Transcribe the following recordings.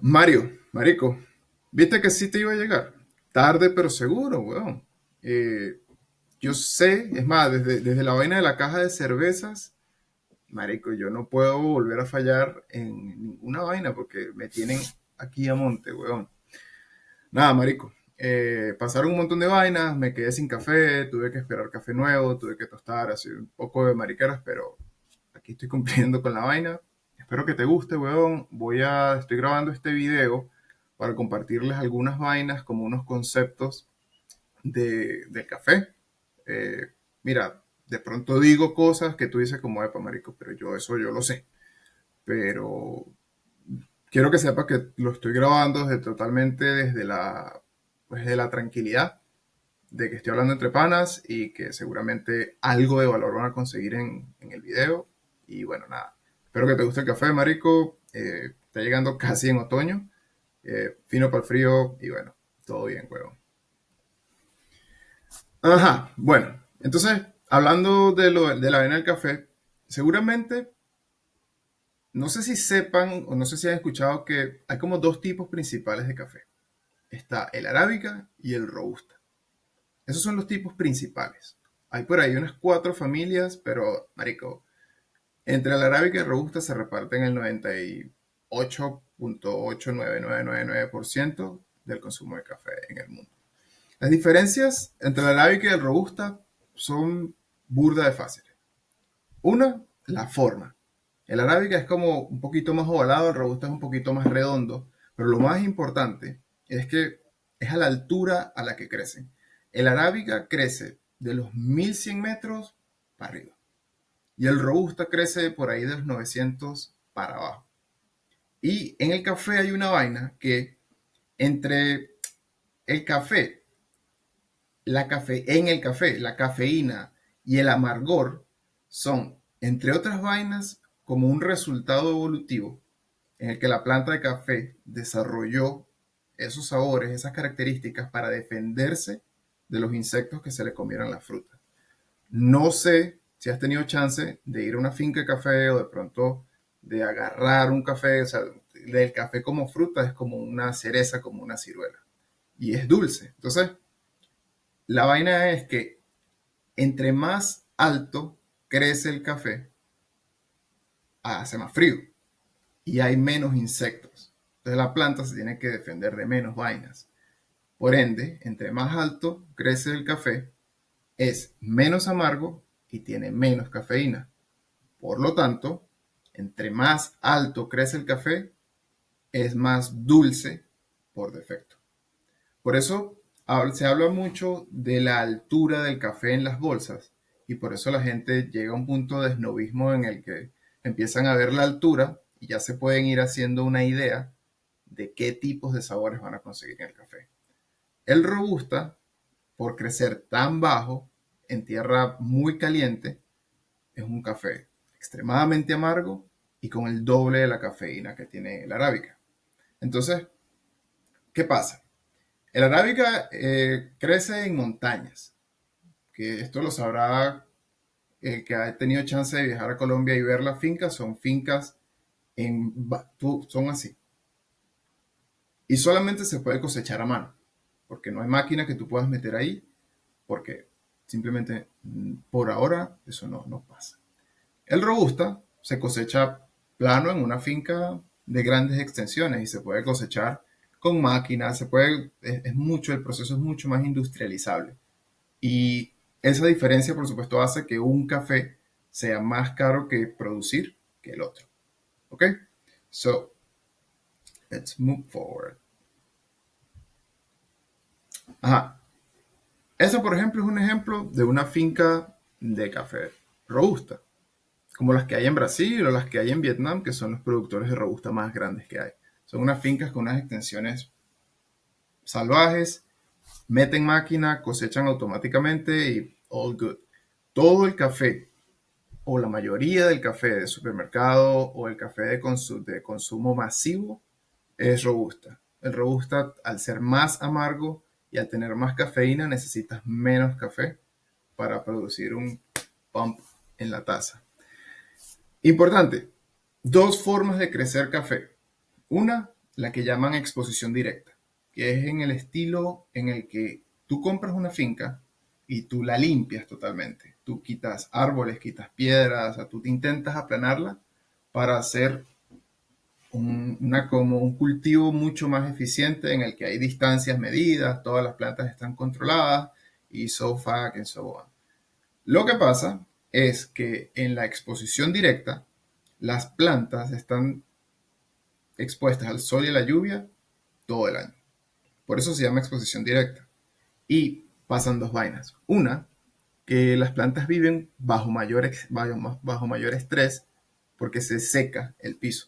Marico, ¿viste que sí te iba a llegar? Tarde pero seguro, weón. Eh, yo sé, es más, desde la vaina de la caja de cervezas, marico, yo no puedo volver a fallar en ninguna vaina porque me tienen aquí a monte, weón. Nada, marico. Pasaron un montón de vainas, me quedé sin café, tuve que esperar café nuevo, tuve que tostar, así un poco de mariqueras, pero aquí estoy cumpliendo con la vaina. Espero que te guste, weón. Estoy grabando este video para compartirles algunas vainas, como unos conceptos del café. Eh, Mira, de pronto digo cosas que tú dices como, epa, marico, pero yo lo sé. Pero quiero que sepas que lo estoy grabando totalmente pues, de la tranquilidad de que estoy hablando entre panas y que seguramente algo de valor van a conseguir en el video. Y bueno, nada. Espero que te guste el café, marico. Está llegando casi en otoño. Fino para el frío y bueno, todo bien, huevón. Ajá, bueno. Entonces, hablando de la avena del café, seguramente, no sé si sepan o no sé si han escuchado que hay como dos tipos principales de café. Está el arábica y el robusta. Esos son los tipos principales. Hay por ahí unas cuatro familias, pero, marico, entre el arábica y el robusta se reparten el 98.89999% del consumo de café en el mundo. Las diferencias entre el arábica y el robusta son burda de fáciles. Una, la forma. El arábica es como un poquito más ovalado, el robusta es un poquito más redondo, pero lo más importante es que es a la altura a la que crecen. El arábica crece de los 1100 metros para arriba y el robusta crece por ahí de los 900 para abajo. Y en el café hay una vaina que entre el café, en el café, la cafeína y el amargor son, entre otras vainas, como un resultado evolutivo en el que la planta de café desarrolló esos sabores, esas características para defenderse de los insectos que se le comieran la fruta. No sé si has tenido chance de ir a una finca de café o de pronto de agarrar un café, o sea, del café como fruta es como una cereza, como una ciruela. Y es dulce. Entonces, la vaina es que entre más alto crece el café, hace más frío y hay menos insectos. Entonces la planta se tiene que defender de menos vainas. Por ende, entre más alto crece el café, es menos amargo y tiene menos cafeína. Por lo tanto, entre más alto crece el café, es más dulce por defecto. Por eso se habla mucho de la altura del café en las bolsas y por eso la gente llega a un punto de snobismo en el que empiezan a ver la altura y ya se pueden ir haciendo una idea de qué tipos de sabores van a conseguir en el café. El robusta, por crecer tan bajo en tierra muy caliente, es un café extremadamente amargo y con el doble de la cafeína que tiene el arábica. Entonces, ¿qué pasa? El arábica crece en montañas, que esto lo sabrá el que ha tenido chance de viajar a Colombia y ver las fincas, son fincas son así. Y solamente se puede cosechar a mano, porque no hay máquina que tú puedas meter ahí, porque simplemente por ahora eso no pasa. El robusta se cosecha plano en una finca de grandes extensiones y se puede cosechar con máquinas, es mucho, el proceso es mucho más industrializable. Y esa diferencia, por supuesto, hace que un café sea más caro que producir que el otro. ¿Ok? So, let's move forward. Ajá. Esa, por ejemplo, es un ejemplo de una finca de café robusta, como las que hay en Brasil o las que hay en Vietnam, que son los productores de robusta más grandes que hay. Son unas fincas con unas extensiones salvajes, meten máquina, cosechan automáticamente y all good. Todo el café o la mayoría del café de supermercado o el café de consumo masivo es robusta. El robusta, al ser más amargo y al tener más cafeína, necesitas menos café para producir un pump en la taza. Importante, dos formas de crecer café. Una la que llaman exposición directa, que es en el estilo en el que tú compras una finca y tú la limpias totalmente. Tú quitas árboles, quitas piedras, o sea, tú te intentas aplanarla para hacer como un cultivo mucho más eficiente en el que hay distancias medidas, todas las plantas están controladas y so fac and so on. Lo que pasa es que en la exposición directa, las plantas están expuestas al sol y a la lluvia todo el año. Por eso se llama exposición directa. Y pasan dos vainas. Una, que las plantas viven bajo mayor estrés porque se seca el piso.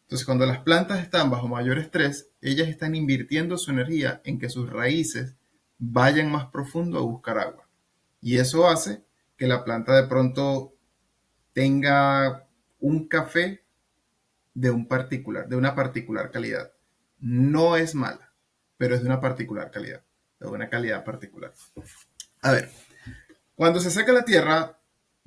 Entonces, cuando las plantas están bajo mayor estrés, ellas están invirtiendo su energía en que sus raíces vayan más profundo a buscar agua. Y eso hace que la planta de pronto tenga un café de una particular calidad. No es mala, pero es de una particular calidad, de una calidad particular. A ver, cuando se seca la tierra,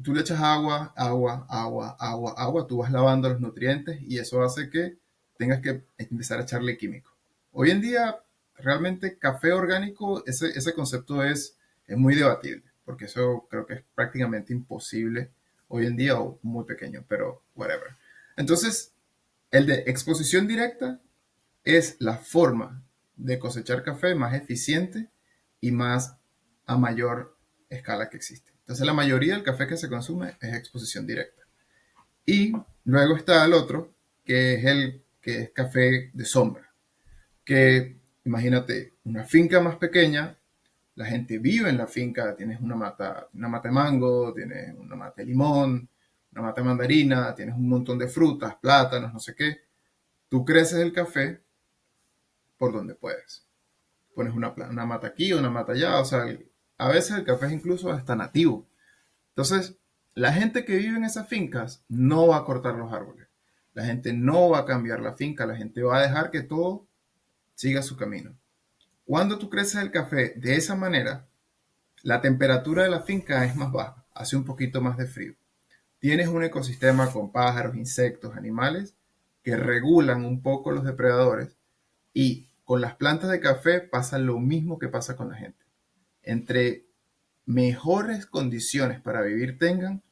tú le echas agua, agua, agua, agua, agua, tú vas lavando los nutrientes y eso hace que tengas que empezar a echarle químico. Hoy en día, realmente café orgánico, ese concepto es muy debatible, porque eso creo que es prácticamente imposible hoy en día o muy pequeño, pero whatever. Entonces, el de exposición directa es la forma de cosechar café más eficiente y más a mayor escala que existe. Entonces la mayoría del café que se consume es exposición directa. Y luego está el otro, que es el que es café de sombra, que imagínate una finca más pequeña, la gente vive en la finca, tienes una mata de mango, tienes una mata de limón, una mata de mandarina, tienes un montón de frutas, plátanos, no sé qué. Tú creces el café por donde puedes. Pones una mata aquí, una mata allá, o sea, a veces el café es incluso hasta nativo. Entonces, la gente que vive en esas fincas no va a cortar los árboles. La gente no va a cambiar la finca, la gente va a dejar que todo siga su camino. Cuando tú creces el café de esa manera, la temperatura de la finca es más baja, hace un poquito más de frío. Tienes un ecosistema con pájaros, insectos, animales que regulan un poco los depredadores y con las plantas de café pasa lo mismo que pasa con la gente. Entre mejores condiciones para vivir tengan,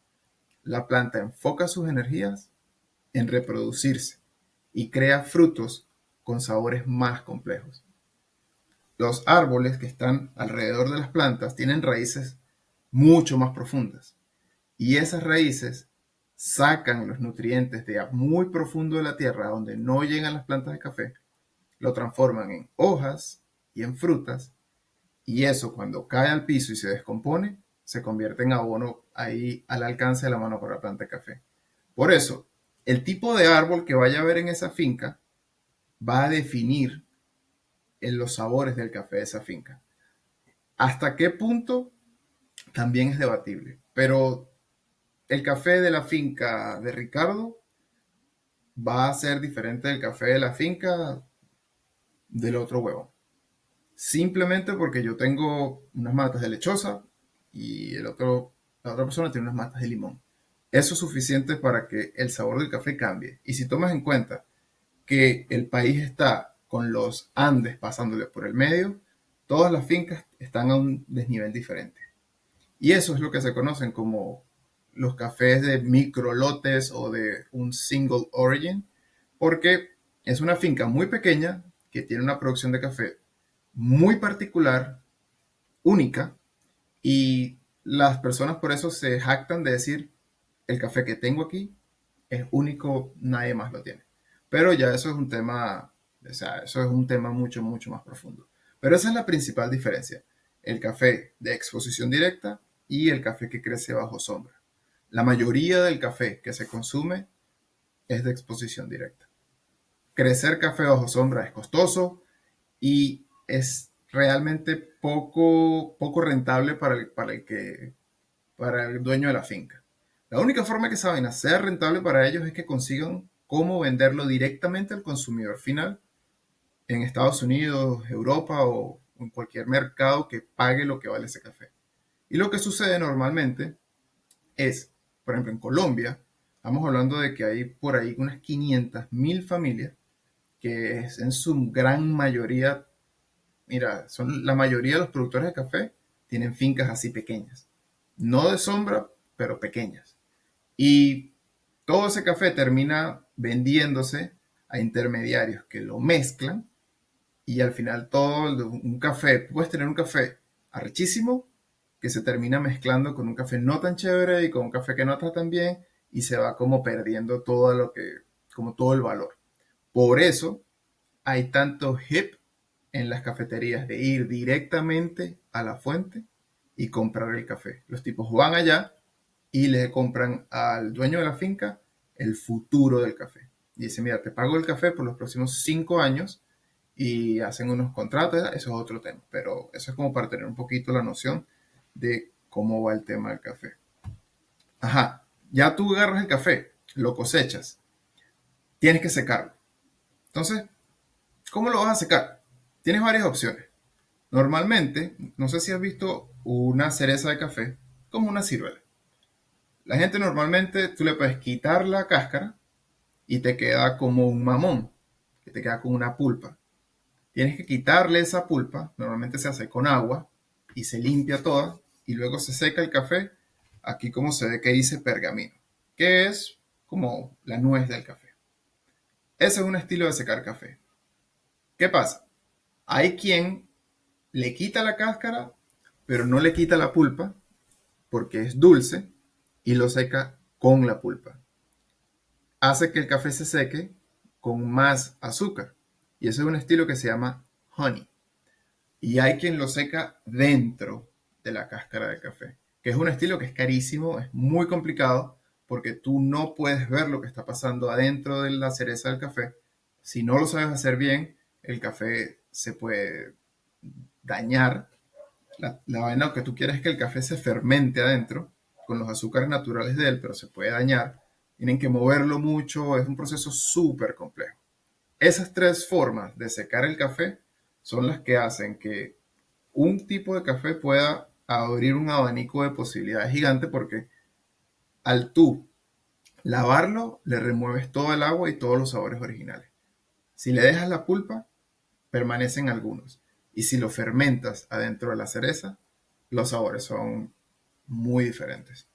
la planta enfoca sus energías en reproducirse y crea frutos con sabores más complejos. Los árboles que están alrededor de las plantas tienen raíces mucho más profundas y esas raíces sacan los nutrientes de muy profundo de la tierra donde no llegan las plantas de café, lo transforman en hojas y en frutas y eso cuando cae al piso y se descompone se convierte en abono ahí al alcance de la mano para la planta de café. Por eso, el tipo de árbol que vaya a haber en esa finca va a definir en los sabores del café de esa finca. ¿Hasta qué punto? También es debatible, pero el café de la finca de Ricardo va a ser diferente del café de la finca del otro huevo. Simplemente porque yo tengo unas matas de lechosa y la otra persona tiene unas matas de limón. Eso es suficiente para que el sabor del café cambie. Y si tomas en cuenta que el país está con los Andes pasándole por el medio, todas las fincas están a un desnivel diferente. Y eso es lo que se conocen como los cafés de micro lotes o de un single origin, porque es una finca muy pequeña que tiene una producción de café muy particular, única, y las personas por eso se jactan de decir, el café que tengo aquí es único, nadie más lo tiene. Pero ya eso es un tema, o sea, eso es un tema mucho, mucho más profundo. Pero esa es la principal diferencia, el café de exposición directa y el café que crece bajo sombra. La mayoría del café que se consume es de exposición directa. Crecer café bajo sombra es costoso y es realmente poco rentable para el dueño de la finca. La única forma que esa vaina sea rentable para ellos es que consigan cómo venderlo directamente al consumidor final en Estados Unidos, Europa o en cualquier mercado que pague lo que vale ese café. Y lo que sucede normalmente es, por ejemplo, en Colombia, estamos hablando de que hay por ahí unas 500.000 familias que es en su gran mayoría, mira, son la mayoría de los productores de café tienen fincas así pequeñas, no de sombra, pero pequeñas. Y todo ese café termina vendiéndose a intermediarios que lo mezclan y al final todo un café, puedes tener un café arrechísimo que se termina mezclando con un café no tan chévere y con un café que no está tan bien y se va como perdiendo todo lo que, como todo el valor. Por eso hay tanto hip en las cafeterías de ir directamente a la fuente y comprar el café. Los tipos van allá y le compran al dueño de la finca el futuro del café. Y dice, mira, te pago el café por los próximos 5 años y hacen unos contratos, eso es otro tema, pero eso es como para tener un poquito la noción de cómo va el tema del café. Ajá, ya tú agarras el café, lo cosechas, tienes que secarlo. Entonces, ¿cómo lo vas a secar? Tienes varias opciones. Normalmente, no sé si has visto una cereza de café como una ciruela. La gente normalmente tú le puedes quitar la cáscara y te queda como un mamón, que te queda con una pulpa. Tienes que quitarle esa pulpa, normalmente se hace con agua y se limpia toda y luego se seca el café, aquí como se ve que dice pergamino, que es como la nuez del café. Ese es un estilo de secar café. ¿Qué pasa? Hay quien le quita la cáscara, pero no le quita la pulpa porque es dulce y lo seca con la pulpa. Hace que el café se seque con más azúcar. Y ese es un estilo que se llama honey. Y hay quien lo seca dentro de la cáscara de café, que es un estilo que es carísimo, es muy complicado, porque tú no puedes ver lo que está pasando adentro de la cereza del café. Si no lo sabes hacer bien, el café se puede dañar. La vaina que tú quieres es que el café se fermente adentro con los azúcares naturales de él, pero se puede dañar. Tienen que moverlo mucho, es un proceso súper complejo. Esas tres formas de secar el café son las que hacen que un tipo de café pueda abrir un abanico de posibilidades gigante porque al tú lavarlo le remueves todo el agua y todos los sabores originales. Si le dejas la pulpa, permanecen algunos. Y si lo fermentas adentro de la cereza, los sabores son muy diferentes.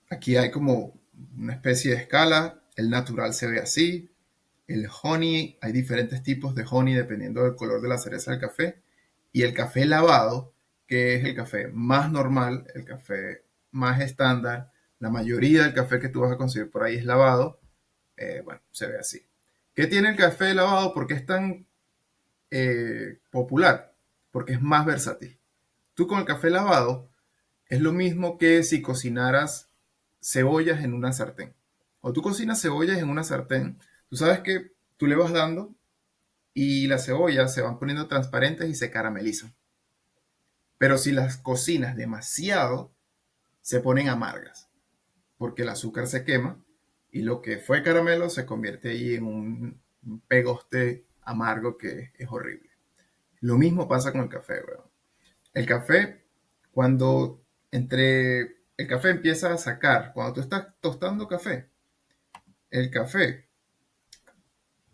Aquí hay como una especie de escala. El natural se ve así. El honey, hay diferentes tipos de honey dependiendo del color de la cereza del café. Y el café lavado, que es el café más normal, el café más estándar. La mayoría del café que tú vas a conseguir por ahí es lavado. Bueno, se ve así. ¿Qué tiene el café lavado? ¿Por qué es tan popular? Porque es más versátil. Tú con el café lavado es lo mismo que si cocinaras cebollas en una sartén. O tú cocinas cebollas en una sartén, tú sabes que tú le vas dando y las cebollas se van poniendo transparentes y se caramelizan. Pero si las cocinas demasiado, se ponen amargas, porque el azúcar se quema y lo que fue caramelo se convierte ahí en un pegoste amargo que es horrible. Lo mismo pasa con el café, weón. El café, cuando el café empieza a sacar, cuando tú estás tostando café, el café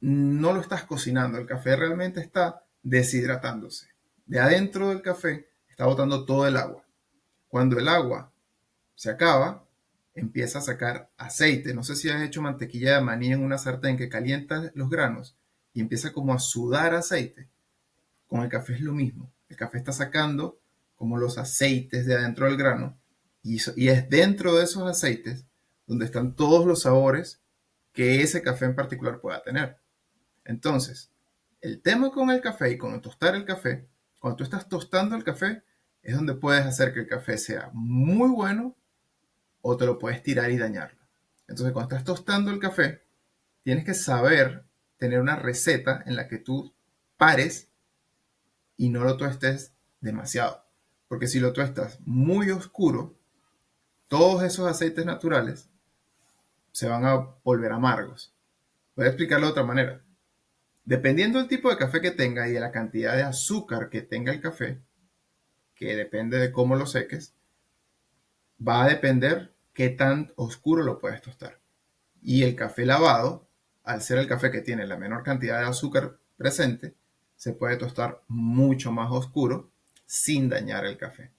no lo estás cocinando, el café realmente está deshidratándose. De adentro del café está botando todo el agua. Cuando el agua se acaba, empieza a sacar aceite. No sé si has hecho mantequilla de maní en una sartén que calienta los granos y empieza como a sudar aceite. Con el café es lo mismo. El café está sacando como los aceites de adentro del grano y es dentro de esos aceites donde están todos los sabores que ese café en particular pueda tener. Entonces, el tema con el café y con tostar el café, cuando tú estás tostando el café, es donde puedes hacer que el café sea muy bueno o te lo puedes tirar y dañarlo. Entonces, cuando estás tostando el café, tienes que saber tener una receta en la que tú pares y no lo tuestes demasiado. Porque si lo tuestas muy oscuro, todos esos aceites naturales se van a volver amargos. Voy a explicarlo de otra manera. Dependiendo del tipo de café que tenga y de la cantidad de azúcar que tenga el café, que depende de cómo lo seques, va a depender qué tan oscuro lo puedes tostar. Y el café lavado al ser el café que tiene la menor cantidad de azúcar presente, se puede tostar mucho más oscuro sin dañar el café.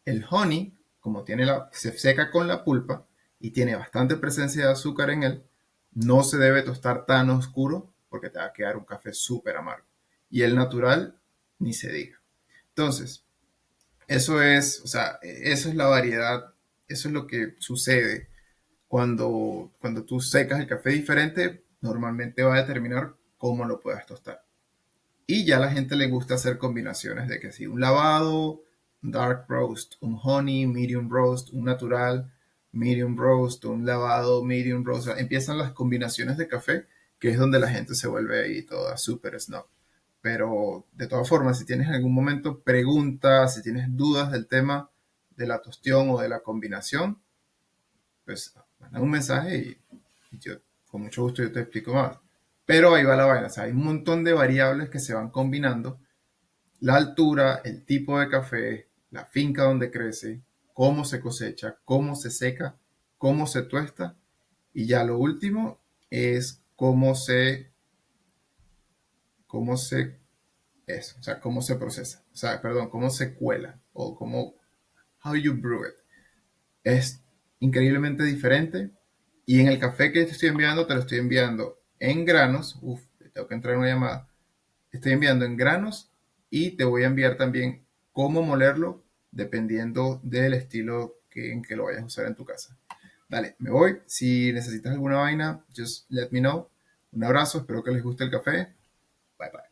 El honey, como se seca con la pulpa y tiene bastante presencia de azúcar en él, no se debe tostar tan oscuro porque te va a quedar un café súper amargo. Y el natural, ni se diga. Entonces, eso es, o sea, eso es la variedad, eso es lo que sucede cuando tú secas el café diferente, normalmente va a determinar cómo lo puedas tostar. Y ya a la gente le gusta hacer combinaciones de que si un lavado, un dark roast, un honey, medium roast, un natural, medium roast, un lavado, medium roast. O sea, empiezan las combinaciones de café, que es donde la gente se vuelve ahí toda súper snob. Pero de todas formas, si tienes en algún momento preguntas, si tienes dudas del tema de la tostión o de la combinación, pues manda un mensaje y yo con mucho gusto yo te explico más. Pero ahí va la vaina, o sea, hay un montón de variables que se van combinando. La altura, el tipo de café, la finca donde crece, cómo se cosecha, cómo se seca, cómo se tuesta. Y ya lo último es o sea, cómo se procesa. O sea, perdón, cómo se cuela o how you brew it. Es increíblemente diferente. Y en el café que te estoy enviando, te lo estoy enviando en granos. Uf, tengo que entrar en una llamada. Te estoy enviando en granos y te voy a enviar también cómo molerlo dependiendo del estilo en que lo vayas a usar en tu casa. Dale, me voy. Si necesitas alguna vaina, just let me know. Un abrazo, espero que les guste el café. Bye bye.